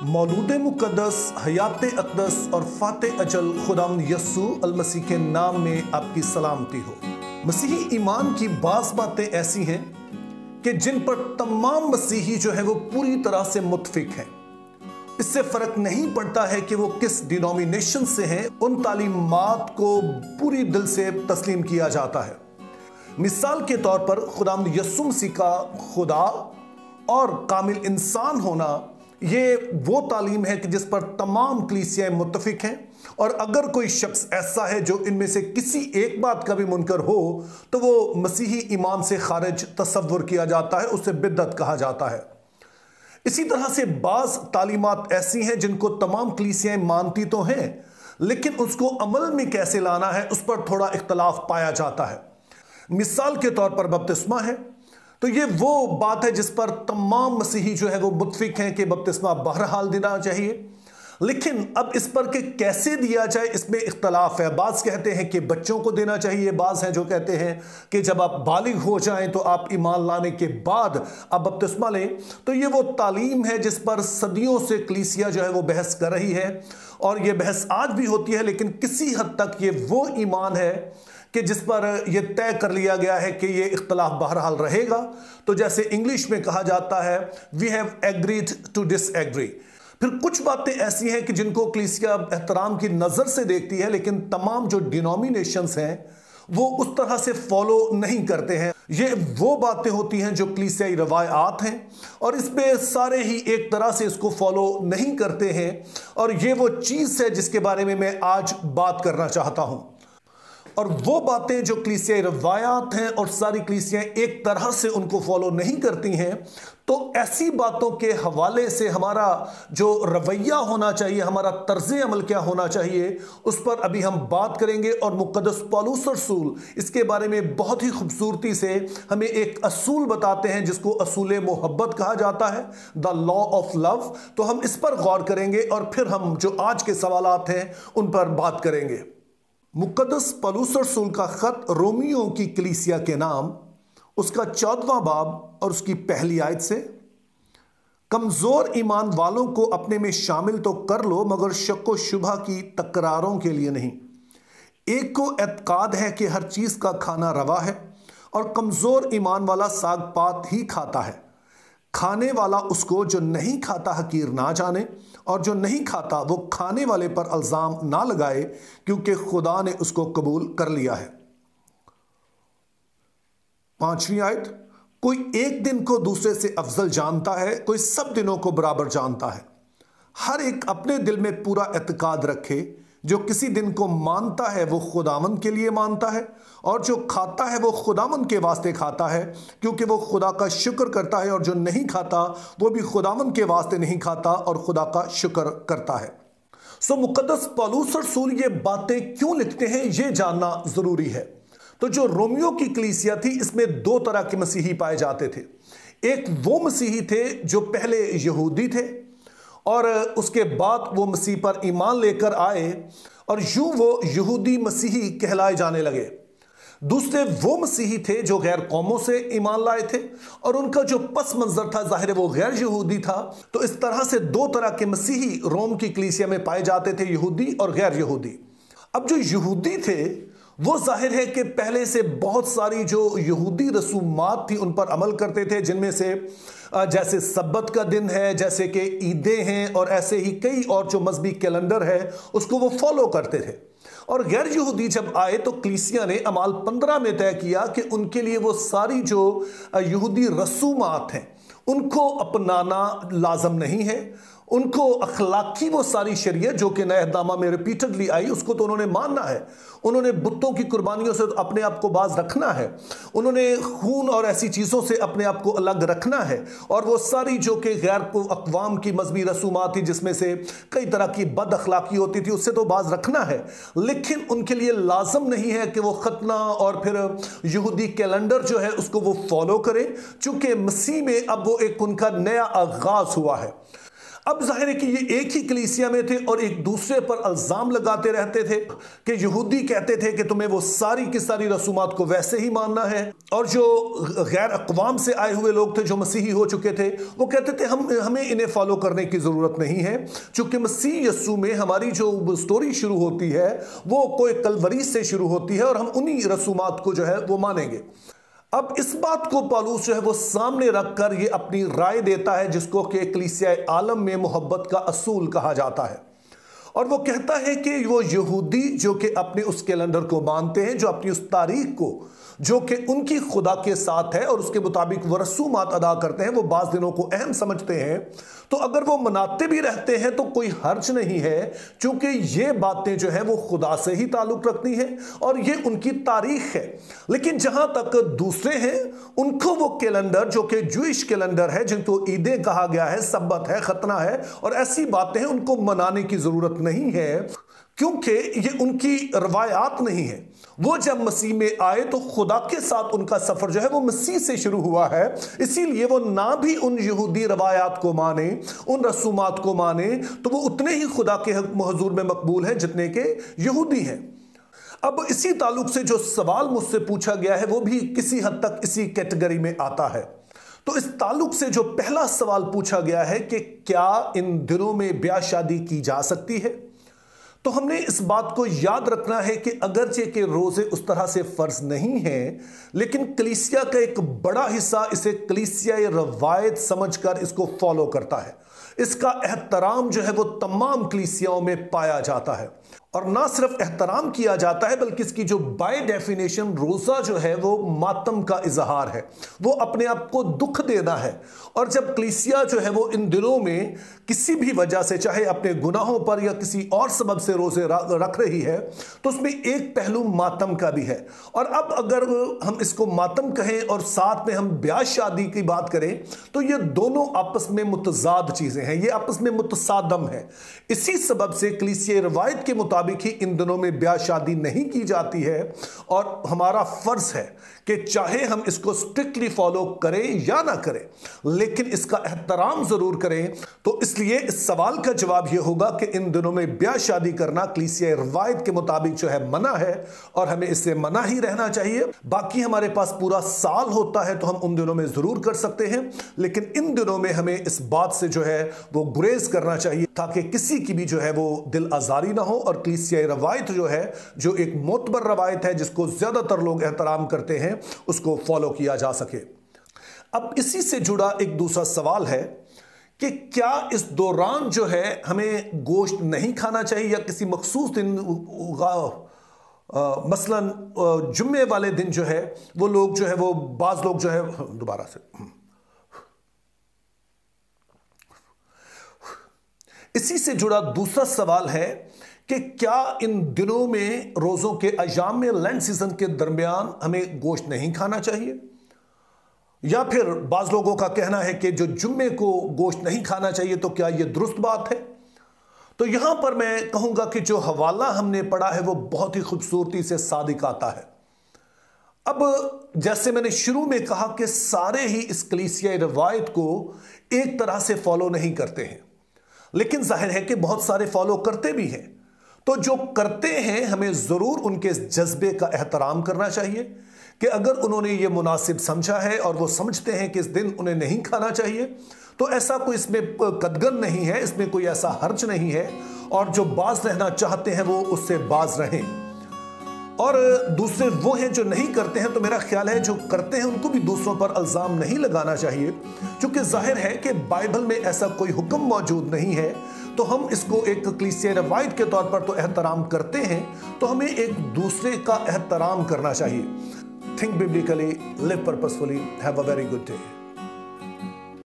मौलूद मुक़द्दस, हयात अक़दस और फ़ाते अजल खुदावंद यस्सू अलमसीह के नाम में आपकी सलामती हो। मसीही ईमान की बाज़ बातें ऐसी हैं कि जिन पर तमाम मसीही जो है वो पूरी तरह से मुत्फिक हैं। इससे फ़र्क नहीं पड़ता है कि वो किस डिनोमिनेशन से हैं, उन तालीमात को पूरी दिल से तस्लीम किया जाता है। मिसाल के तौर पर खुदावंद यस्सू मसीह का खुदा और कामिल इंसान होना, ये वो तालीम है कि जिस पर तमाम कलीसियाएं मुत्तफिक हैं, और अगर कोई शख्स ऐसा है जो इनमें से किसी एक बात का भी मुनकर हो तो वो मसीही ईमान से खारिज तसव्वुर किया जाता है, उसे बिदअत कहा जाता है। इसी तरह से बाज़ तालीमात ऐसी हैं जिनको तमाम कलीसियाएं मानती तो हैं, लेकिन उसको अमल में कैसे लाना है उस पर थोड़ा इख्तलाफ पाया जाता है। मिसाल के तौर पर बपतिस्मा है, तो ये वो बात है जिस पर तमाम मसीही जो है वो मुत्फिक हैं कि बपतिस्मा बहरहाल देना चाहिए, लेकिन अब इस पर कि कैसे दिया जाए इसमें इख्तलाफ है। बाज़ कहते हैं कि बच्चों को देना चाहिए, बाज़ हैं जो कहते हैं कि जब आप बालिग हो जाएं तो आप ईमान लाने के बाद आप बपतिस्मा लें। तो ये वो तालीम है जिस पर सदियों से कलीसिया जो है वो बहस कर रही है, और ये बहस आज भी होती है, लेकिन किसी हद तक ये वो ईमान है कि जिस पर यह तय कर लिया गया है कि ये इख्तलाफ बहरहाल रहेगा। तो जैसे इंग्लिश में कहा जाता है, we have agreed to disagree. फिर कुछ बातें ऐसी हैं कि जिनको कलीसिया एहतराम की नज़र से देखती है, लेकिन तमाम जो डिनोमिनेशंस हैं वो उस तरह से फॉलो नहीं करते हैं। ये वो बातें होती हैं जो कलीसियाई रवायात हैं, और इसमें सारे ही एक तरह से इसको फॉलो नहीं करते हैं, और ये वो चीज़ है जिसके बारे में मैं आज बात करना चाहता हूँ। और वो बातें जो कलीसियाई रवायात हैं और सारी कलीसियाएं एक तरह से उनको फॉलो नहीं करती हैं, तो ऐसी बातों के हवाले से हमारा जो रवैया होना चाहिए, हमारा तर्ज़ अमल क्या होना चाहिए, उस पर अभी हम बात करेंगे। और मुक़द्दस पौलुस रसूल इसके बारे में बहुत ही खूबसूरती से हमें एक असूल बताते हैं जिसको असूल मोहब्बत कहा जाता है, द लॉ ऑफ लव। तो हम इस पर गौर करेंगे और फिर हम जो आज के सवालात हैं उन पर बात करेंगे। मुक़द्दस पौलुस रसूल का ख़त रोमियों की कलीसिया के नाम, उसका 14वां बाब और उसकी पहली आयत से, कमज़ोर ईमान वालों को अपने में शामिल तो कर लो, मगर शक व शुबा की तकरारों के लिए नहीं। एक को एतकाद है कि हर चीज़ का खाना रवा है, और कमज़ोर ईमान वाला साग पात ही खाता है। खाने वाला उसको जो नहीं खाता हकीर ना जाने, और जो नहीं खाता वो खाने वाले पर इल्ज़ाम ना लगाए, क्योंकि खुदा ने उसको कबूल कर लिया है। 5वीं आयत, कोई एक दिन को दूसरे से अफजल जानता है, कोई सब दिनों को बराबर जानता है। हर एक अपने दिल में पूरा एतकाद रखे, जो किसी दिन को मानता है वो खुदावंद के लिए मानता है, और जो खाता है वो खुदावंद के वास्ते खाता है, क्योंकि वो खुदा का शुक्र करता है, और जो नहीं खाता वो भी खुदावंद के वास्ते नहीं खाता और खुदा का शुक्र करता है। सो मुक़द्दस पौलुस रसूल ये बातें क्यों लिखते हैं, ये जानना ज़रूरी है। तो जो रोमियो की कलीसिया थी, इसमें दो तरह के मसीही पाए जाते थे। एक वो मसीही थे जो पहले यहूदी थे, और उसके बाद वो मसीह पर ईमान लेकर आए, और यूं वो यहूदी मसीही कहलाए जाने लगे। दूसरे वो मसीही थे जो गैर कौमों से ईमान लाए थे, और उनका जो पस मंजर था ज़ाहिर है वो गैर यहूदी था। तो इस तरह से दो तरह के मसीही रोम की कलीसिया में पाए जाते थे, यहूदी और गैर यहूदी। अब जो यहूदी थे वो जाहिर है कि पहले से बहुत सारी जो यहूदी रसूमात थी उन पर अमल करते थे, जिनमें से जैसे सब्बत का दिन है, जैसे कि ईदें हैं, और ऐसे ही कई और जो मजहबी कैलेंडर है उसको वो फॉलो करते थे। और गैर यहूदी जब आए तो कलीसिया ने अमाल 15 में तय किया कि उनके लिए वो सारी जो यहूदी रसूमात हैं उनको अपनाना लाजम नहीं है। उनको अखलाकी वो सारी शरीयत जो कि नए अहदनामा में रिपीटेडली आई उसको तो उन्होंने मानना है। उन्होंने बुतों की कुर्बानियों से अपने आप को बाज रखना है, उन्होंने खून और ऐसी चीज़ों से अपने आप को अलग रखना है, और वो सारी जो कि गैर अक़वाम की मजहबी रसूमात थी जिसमें से कई तरह की बद अखलाकी होती थी उससे तो बाज रखना है। लेकिन उनके लिए लाजम नहीं है कि वो खतना और फिर यहूदी कैलेंडर जो है उसको वो फॉलो करें, चूँकि मसीह में अब वो एक उनका नया आगाज़ हुआ है। अब जाहिर है कि ये एक ही कलीसिया में थे और एक दूसरे पर इल्जाम लगाते रहते थे कि यहूदी कहते थे कि तुम्हें वो सारी की सारी रसूमात को वैसे ही मानना है, और जो गैर अक़वाम से आए हुए लोग थे जो मसीही हो चुके थे वो कहते थे हमें इन्हें फॉलो करने की ज़रूरत नहीं है, चूँकि मसीह यस्सु में हमारी जो स्टोरी शुरू होती है वो कोई कलवरी से शुरू होती है और हम उन्हीं रसूमात को जो है वो मानेंगे। अब इस बात को पौलुस जो है वो सामने रखकर ये अपनी राय देता है, जिसको कि कलीसिया आलम में मोहब्बत का असूल कहा जाता है। और वो कहता है कि वो यहूदी जो कि अपने उस कैलेंडर को मानते हैं, जो अपनी उस तारीख को जो कि उनकी खुदा के साथ है और उसके मुताबिक वो रसूमात अदा करते हैं, वो बाज़ दिनों को अहम समझते हैं, तो अगर वो मनाते भी रहते हैं तो कोई हर्ज नहीं है, क्योंकि ये बातें जो है वो खुदा से ही ताल्लुक़ रखती हैं और ये उनकी तारीख है। लेकिन जहाँ तक दूसरे हैं उनको वो कैलेंडर जो कि जूइश कैलेंडर है, जिनको ईदें कहा गया है, सब्बत है, खतना है और ऐसी बातें हैं, उनको मनाने की ज़रूरत नहीं है, क्योंकि ये उनकी रवायात नहीं है। वो जब मसीह में आए तो खुदा के साथ उनका सफ़र जो है वो मसीह से शुरू हुआ है, इसीलिए वो ना भी उन यहूदी रवायात को माने, उन रसूमात को माने, तो वो उतने ही खुदा के हुजूर में मकबूल हैं जितने के यहूदी हैं। अब इसी ताल्लुक से जो सवाल मुझसे पूछा गया है वो भी किसी हद तक इसी कैटेगरी में आता है। तो इस ताल्लुक से जो पहला सवाल पूछा गया है कि क्या इन दिनों में ब्याह शादी की जा सकती है, तो हमने इस बात को याद रखना है कि अगरचे के रोज़े उस तरह से फ़र्ज नहीं हैं, लेकिन कलीसिया का एक बड़ा हिस्सा इसे कलीसियाई रवायत समझकर इसको फॉलो करता है। इसका एहतराम जो है वो तमाम कलीसियाओं में पाया जाता है, और ना सिर्फ एहतराम किया जाता है बल्कि इसकी जो बाय डेफिनेशन रोज़ा जो है वो मातम का इजहार है, वो अपने आप को दुख देना है। और जब कलीसिया जो है वो इन दिनों में किसी भी वजह से, चाहे अपने गुनाहों पर या किसी और सबब से रोज़े रख रही है, तो उसमें एक पहलू मातम का भी है। और अब अगर हम इसको मातम कहें और साथ में हम ब्याह शादी की बात करें तो ये दोनों आपस में मुतजाद चीज़ें हैं, ये आपस में मुतसादम है। इसी सबब से कलीसिया रवायत के मुताबिक ही इन दिनों में ब्याह शादी नहीं की जाती है, और हमारा फ़र्ज है कि चाहे हम इसको स्ट्रिक्टली फॉलो करें या ना करें, लेकिन इसका एहतराम ज़रूर करें। तो इसलिए इस सवाल का जवाब यह होगा कि इन दिनों में ब्याह शादी करना कलीसिया रवायत के मुताबिक जो है मना है, और हमें इससे मना ही रहना चाहिए। बाकी हमारे पास पूरा साल होता है तो हम उन दिनों में ज़रूर कर सकते हैं, लेकिन इन दिनों में हमें इस बात से जो है वो गुरेज करना चाहिए ताकि किसी की भी जो है वो दिल आज़ारी ना हो, और कलीसिया रवायत जो है, जो एक मोतबर रवायत है जिसको ज़्यादातर लोग एहतराम करते हैं, उसको फॉलो किया जा सके। अब इसी से जुड़ा एक दूसरा सवाल है कि क्या इस दौरान जो है हमें गोश्त नहीं खाना चाहिए, या किसी मखसूस दिन मसलन जुम्मे वाले दिन जो है वो लोग जो है वो बाज़ लोग जो है दोबारा से इसी से जुड़ा दूसरा सवाल है कि क्या इन दिनों में रोज़ों के अयाम में लैंड सीजन के दरमियान हमें गोश्त नहीं खाना चाहिए, या फिर बाज़ लोगों का कहना है कि जो जुम्मे को गोश्त नहीं खाना चाहिए, तो क्या यह दुरुस्त बात है। तो यहां पर मैं कहूंगा कि जो हवाला हमने पढ़ा है वो बहुत ही खूबसूरती से सादिक आता है। अब जैसे मैंने शुरू में कहा कि सारे ही इस कलीसिया रवायत को एक तरह से फॉलो नहीं करते हैं, लेकिन जाहिर है कि बहुत सारे फॉलो करते भी हैं। तो जो करते हैं हमें ज़रूर उनके जज्बे का एहतराम करना चाहिए कि अगर उन्होंने ये मुनासिब समझा है और वो समझते हैं कि इस दिन उन्हें नहीं खाना चाहिए, तो ऐसा कोई इसमें कदगन नहीं है, इसमें कोई ऐसा हर्ज नहीं है, और जो बाज रहना चाहते हैं वो उससे बाज रहें। और दूसरे वो हैं जो नहीं करते हैं, तो मेरा ख्याल है जो करते हैं उनको भी दूसरों पर इल्ज़ाम नहीं लगाना चाहिए, क्योंकि जाहिर है कि बाइबल में ऐसा कोई हुक्म मौजूद नहीं है। तो हम इसको एक कलीसिया रवायत के तौर पर तो एहतराम करते हैं, तो हमें एक दूसरे का एहतराम करना चाहिए। Think biblically, live purposefully, have a very good day.